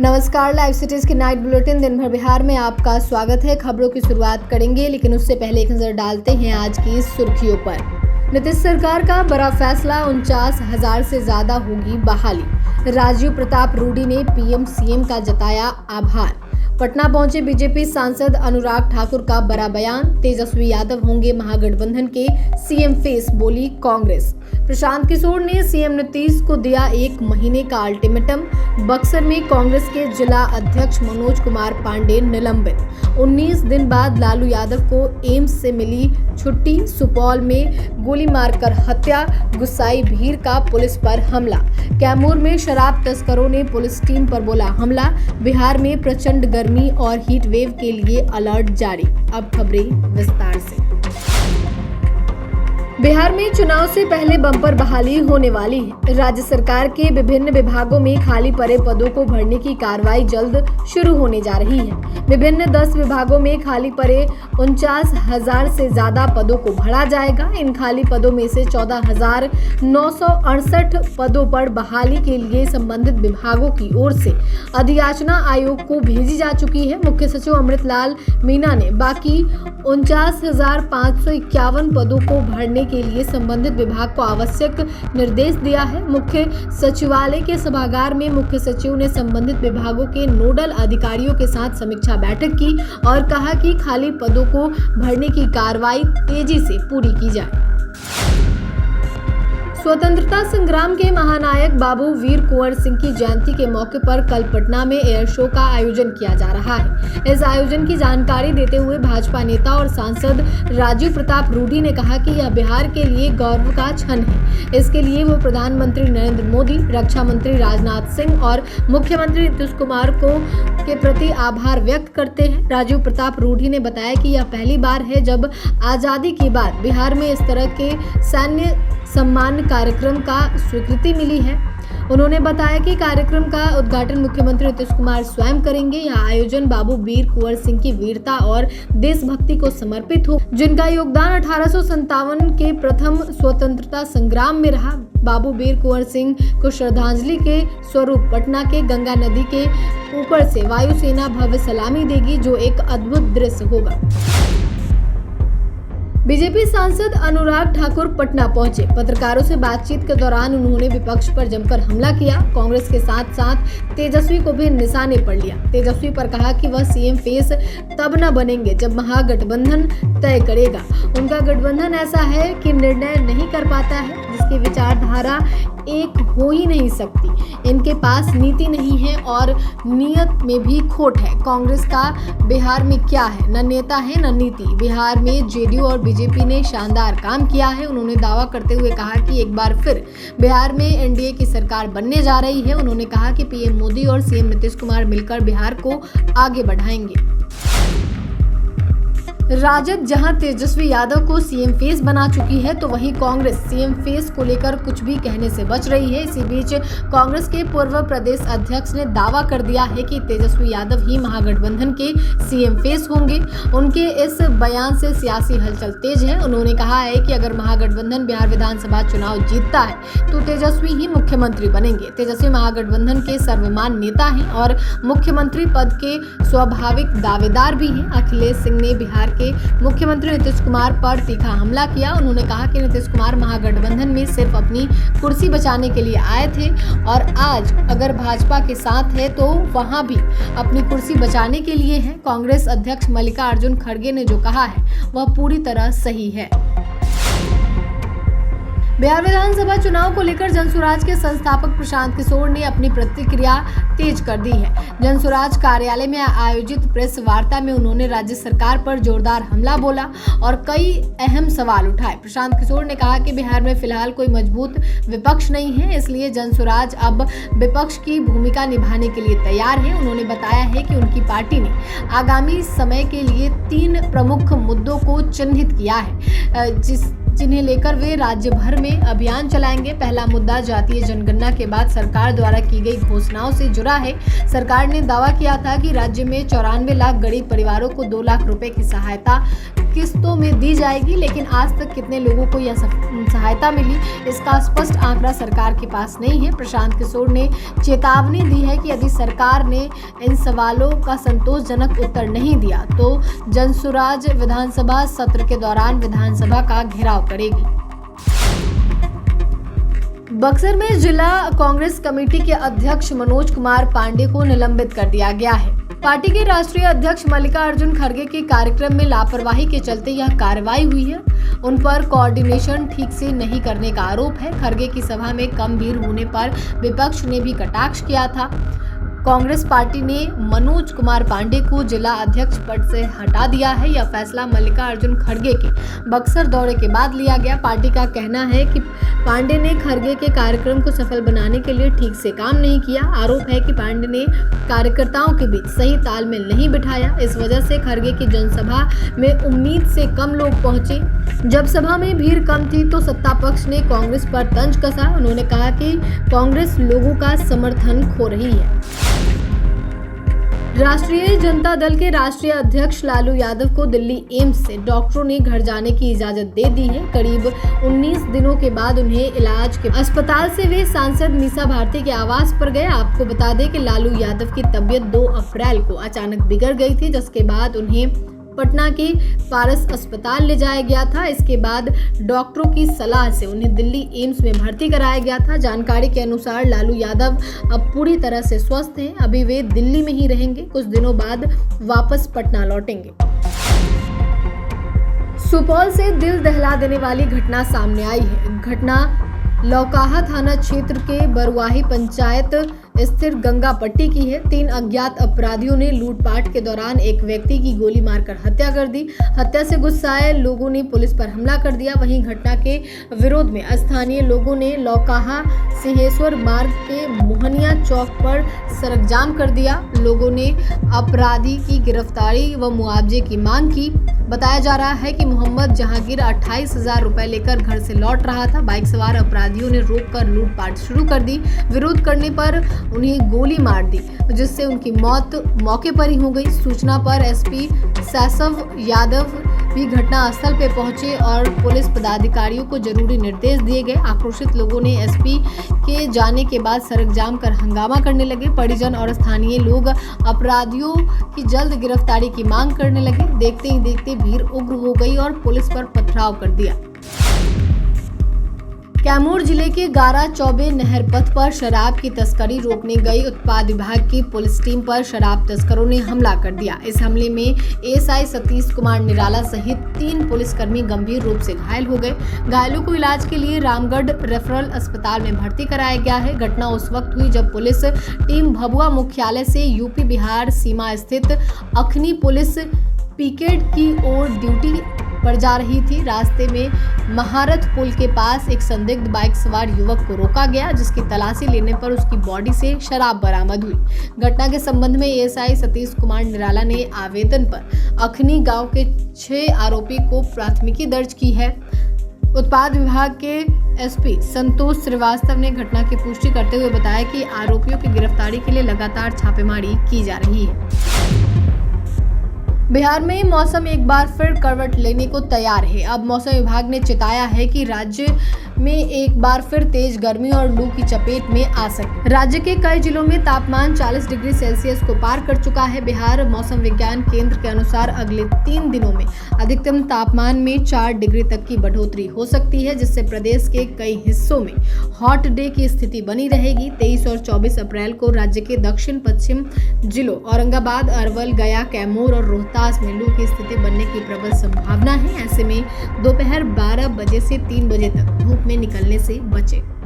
नमस्कार, live cities की night bulletin दिन भर बिहार में आपका स्वागत है। खबरों की शुरुआत करेंगे, लेकिन उससे पहले एक नजर डालते हैं आज की सुर्खियों पर। नीतीश सरकार का बड़ा फैसला, 49,000 से ज्यादा होगी बहाली। राजीव प्रताप रूडी ने पीएम सीएम का जताया आभार। पटना पहुंचे बीजेपी सांसद अनुराग ठाकुर का बड़ा बयान। तेजस्वी यादव होंगे महागठबंधन के सीएम फेस, बोली कांग्रेस। प्रशांत किशोर ने सीएम नीतीश को दिया 1 महीने का अल्टीमेटम। बक्सर में कांग्रेस के जिला अध्यक्ष मनोज कुमार पांडे निलंबित। 19 दिन बाद लालू यादव को एम्स से मिली छुट्टी। सुपौल में गोली मारकर हत्या, गुस्साई भीड़ का पुलिस पर हमला। कैमूर में शराब तस्करों ने पुलिस टीम पर बोला हमला। बिहार में प्रचंड गर्मी और हीट वेव के लिए अलर्ट जारी। अब खबरें विस्तार से। बिहार में चुनाव से पहले बम्पर बहाली होने वाली है। राज्य सरकार के विभिन्न विभागों में खाली पड़े पदों को भरने की कार्रवाई जल्द शुरू होने जा रही है। विभिन्न 10 विभागों में खाली पड़े 49,000 से ज्यादा पदों को भरा जाएगा। इन खाली पदों में से 14,968 पदों पर बहाली के लिए संबंधित विभागों की ओर से अधियाचना आयोग को भेजी जा चुकी है। मुख्य सचिव अमृतलाल मीना ने बाकी 49,551 पदों को भरने के लिए संबंधित विभाग को आवश्यक निर्देश दिया है। मुख्य सचिवालय के सभागार में मुख्य सचिव ने संबंधित विभागों के नोडल अधिकारियों के साथ समीक्षा बैठक की और कहा कि खाली पदों को भरने की कार्रवाई तेजी से पूरी की जाए। स्वतंत्रता संग्राम के महानायक बाबू वीर कुंवर सिंह की जयंती के मौके पर कल पटना में एयर शो का आयोजन किया जा रहा है। इस आयोजन की जानकारी देते हुए भाजपा नेता और सांसद राजीव प्रताप रूडी ने कहा कि यह बिहार के लिए गौरव का क्षण है। इसके लिए वो प्रधानमंत्री नरेंद्र मोदी, रक्षा मंत्री राजनाथ सिंह और मुख्यमंत्री नीतीश कुमार के प्रति आभार व्यक्त करते हैं। राजीव प्रताप रूडी ने बताया कि यह पहली बार है जब आजादी के बाद बिहार में इस तरह के सैन्य सम्मान कार्यक्रम का स्वीकृति मिली है। उन्होंने बताया कि कार्यक्रम का उद्घाटन मुख्यमंत्री नीतीश कुमार स्वयं करेंगे। यह आयोजन बाबू वीर कुंवर सिंह की वीरता और देशभक्ति को समर्पित हो, जिनका योगदान 1857 के प्रथम स्वतंत्रता संग्राम में रहा। बाबू वीर कुंवर सिंह को श्रद्धांजलि के स्वरूप पटना के गंगा नदी के ऊपर से वायुसेना भव्य सलामी देगी, जो एक अद्भुत दृश्य होगा। बीजेपी सांसद अनुराग ठाकुर पटना पहुंचे। पत्रकारों से बातचीत के दौरान उन्होंने विपक्ष पर जमकर हमला किया। कांग्रेस के साथ साथ तेजस्वी को भी निशाने पर लिया। तेजस्वी पर कहा कि वह सीएम फेस तब न बनेंगे जब महागठबंधन तय करेगा। उनका गठबंधन ऐसा है कि निर्णय नहीं कर पाता है, जिसकी विचारधारा एक हो ही नहीं सकती। इनके पास नीति नहीं है और नियत में भी खोट है। कांग्रेस का बिहार में क्या है, न नेता है न नीति। बिहार में जेडीयू और बीजेपी ने शानदार काम किया है। उन्होंने दावा करते हुए कहा कि एक बार फिर बिहार में एनडीए की सरकार बनने जा रही है। उन्होंने कहा कि पीएम मोदी और सीएम नीतीश कुमार मिलकर बिहार को आगे बढ़ाएंगे। राजद जहां तेजस्वी यादव को सीएम फेस बना चुकी है, तो वहीं कांग्रेस सीएम फेस को लेकर कुछ भी कहने से बच रही है। इसी बीच कांग्रेस के पूर्व प्रदेश अध्यक्ष ने दावा कर दिया है कि तेजस्वी यादव ही महागठबंधन के सीएम फेस होंगे। उनके इस बयान से सियासी हलचल तेज है। उन्होंने कहा है कि अगर महागठबंधन बिहार विधानसभा चुनाव जीतता है तो तेजस्वी ही मुख्यमंत्री बनेंगे। तेजस्वी महागठबंधन के सर्वमान्य नेता हैं और मुख्यमंत्री पद के स्वाभाविक दावेदार भी हैं। अखिलेश सिंह ने बिहार के मुख्यमंत्री नीतीश कुमार पर तीखा हमला किया। उन्होंने कहा कि नीतीश कुमार महागठबंधन में सिर्फ अपनी कुर्सी बचाने के लिए आए थे और आज अगर भाजपा के साथ है तो वहां भी अपनी कुर्सी बचाने के लिए है। कांग्रेस अध्यक्ष मल्लिकार्जुन खड़गे ने जो कहा है वह पूरी तरह सही है। बिहार विधानसभा चुनाव को लेकर जनसुराज के संस्थापक प्रशांत किशोर ने अपनी प्रतिक्रिया तेज कर दी है। जनसुराज कार्यालय में आयोजित प्रेस वार्ता में उन्होंने राज्य सरकार पर जोरदार हमला बोला और कई अहम सवाल उठाए। प्रशांत किशोर ने कहा कि बिहार में फिलहाल कोई मजबूत विपक्ष नहीं है, इसलिए जनसुराज अब विपक्ष की भूमिका निभाने के लिए तैयार है। उन्होंने बताया है कि उनकी पार्टी ने आगामी समय के लिए 3 प्रमुख मुद्दों को चिन्हित किया है, जिन्हें लेकर वे राज्य भर में अभियान चलाएंगे। पहला मुद्दा जातीय जनगणना के बाद सरकार द्वारा की गई घोषणाओं से जुड़ा है। सरकार ने दावा किया था कि राज्य में 94 लाख गरीब परिवारों को 2 लाख रुपए की सहायता किस्तों में दी जाएगी, लेकिन आज तक कितने लोगों को यह सहायता मिली, इसका स्पष्ट आंकड़ा सरकार के पास नहीं है। प्रशांत किशोर ने चेतावनी दी है कि यदि सरकार ने इन सवालों का संतोषजनक उत्तर नहीं दिया तो जनसुराज विधानसभा सत्र के दौरान विधानसभा का घेराव करेगी। बक्सर में जिला कांग्रेस कमेटी के अध्यक्ष मनोज कुमार पांडे को निलंबित कर दिया गया है। पार्टी के राष्ट्रीय अध्यक्ष मल्लिकार्जुन खड़गे के कार्यक्रम में लापरवाही के चलते यह कार्रवाई हुई है। उन पर कोऑर्डिनेशन ठीक से नहीं करने का आरोप है। खड़गे की सभा में कम भीड़ होने पर विपक्ष ने भी कटाक्ष किया था। कांग्रेस पार्टी ने मनोज कुमार पांडे को जिला अध्यक्ष पद से हटा दिया है। यह फैसला मल्लिकार्जुन खड़गे के बक्सर दौरे के बाद लिया गया। पार्टी का कहना है कि पांडे ने खड़गे के कार्यक्रम को सफल बनाने के लिए ठीक से काम नहीं किया। आरोप है कि पांडे ने कार्यकर्ताओं के बीच सही तालमेल नहीं बिठाया। इस वजह से खड़गे की जनसभा में उम्मीद से कम लोग पहुंचे। जब सभा में भीड़ कम थी तो सत्ता पक्ष ने कांग्रेस पर तंज कसा। उन्होंने कहा कि कांग्रेस लोगों का समर्थन खो रही है। राष्ट्रीय जनता दल के राष्ट्रीय अध्यक्ष लालू यादव को दिल्ली एम्स से डॉक्टरों ने घर जाने की इजाजत दे दी है। करीब 19 दिनों के बाद उन्हें इलाज के अस्पताल से वे सांसद मीसा भारती के आवास पर गए। आपको बता दें कि लालू यादव की तबीयत 2 अप्रैल को अचानक बिगड़ गई थी, जिसके बाद उन्हें पटना के पारस अस्पताल ले जाया गया था। इसके बाद डॉक्टरों की सलाह से उन्हें दिल्ली एम्स में भर्ती कराया गया था। जानकारी के अनुसार लालू यादव अब पूरी तरह से स्वस्थ हैं। अभी वे दिल्ली में ही रहेंगे, कुछ दिनों बाद वापस पटना लौटेंगे। सुपौल से दिल दहला देने वाली घटना सामने आई है। घटना लौकाहा थाना क्षेत्र के बरुआही पंचायत स्थिर गंगा पट्टी की है। 3 अज्ञात अपराधियों ने लूटपाट के दौरान एक व्यक्ति की गोली मारकर हत्या कर दी। हत्या से गुस्साए लोगों ने पुलिस पर हमला कर दिया। वहीं घटना के विरोध में स्थानीय लोगों ने लौकाहा सिंहेश्वर मार्ग के मोहनिया चौक पर सड़क जाम कर दिया। लोगों ने अपराधी की गिरफ्तारी व मुआवजे की मांग की। बताया जा रहा है कि मोहम्मद जहांगीर 28,000 रुपए लेकर घर से लौट रहा था। बाइक सवार अपराधियों ने रोककर लूटपाट शुरू कर दी। विरोध करने पर उन्हें गोली मार दी, जिससे उनकी मौत मौके पर ही हो गई। सूचना पर एसपी सैसव यादव भी घटनास्थल पर पहुंचे और पुलिस पदाधिकारियों को जरूरी निर्देश दिए गए। आक्रोशित लोगों ने एसपी के जाने के बाद सड़क जाम कर हंगामा करने लगे। परिजन और स्थानीय लोग अपराधियों की जल्द गिरफ्तारी की मांग करने लगे। देखते ही देखते भीड़ उग्र हो गई और पुलिस पर पथराव कर दिया। कैमूर जिले के गारा चौबे नहर पथ पर शराब की तस्करी रोकने गई उत्पाद विभाग की पुलिस टीम पर शराब तस्करों ने हमला कर दिया। इस हमले में एएसआई सतीश कुमार निराला सहित 3 पुलिसकर्मी गंभीर रूप से घायल हो गए। घायलों को इलाज के लिए रामगढ़ रेफरल अस्पताल में भर्ती कराया गया है। घटना उस वक्त हुई जब पुलिस टीम भभुआ मुख्यालय से यूपी बिहार सीमा स्थित अखनी पुलिस पिकेट की ओर ड्यूटी पर जा रही थी। रास्ते में महारथ पुल के पास एक संदिग्ध बाइक सवार युवक को रोका गया, जिसकी तलाशी लेने पर उसकी बॉडी से शराब बरामद हुई। घटना के संबंध में एएसआई सतीश कुमार निराला ने आवेदन पर अखनी गांव के 6 आरोपी को प्राथमिकी दर्ज की है। उत्पाद विभाग के एसपी संतोष श्रीवास्तव ने घटना की पुष्टि करते हुए बताया कि आरोपियों की गिरफ्तारी के लिए लगातार छापेमारी की जा रही है। बिहार में मौसम एक बार फिर करवट लेने को तैयार है। अब मौसम विभाग ने चेताया है कि राज्य में एक बार फिर तेज गर्मी और लू की चपेट में आ सकती। राज्य के कई जिलों में तापमान 40 डिग्री सेल्सियस को पार कर चुका है। बिहार मौसम विज्ञान केंद्र के अनुसार अगले 3 दिनों में अधिकतम तापमान में 4 डिग्री तक की बढ़ोतरी हो सकती है, जिससे प्रदेश के कई हिस्सों में हॉट डे की स्थिति बनी रहेगी। 23 और 24 अप्रैल को राज्य के दक्षिण पश्चिम जिलों औरंगाबाद, अरवल, गया, कैमूर और रोहतास में लू की स्थिति बनने की प्रबल संभावना है। ऐसे में दोपहर 12 बजे से 3 बजे तक धूप में निकलने से बचें।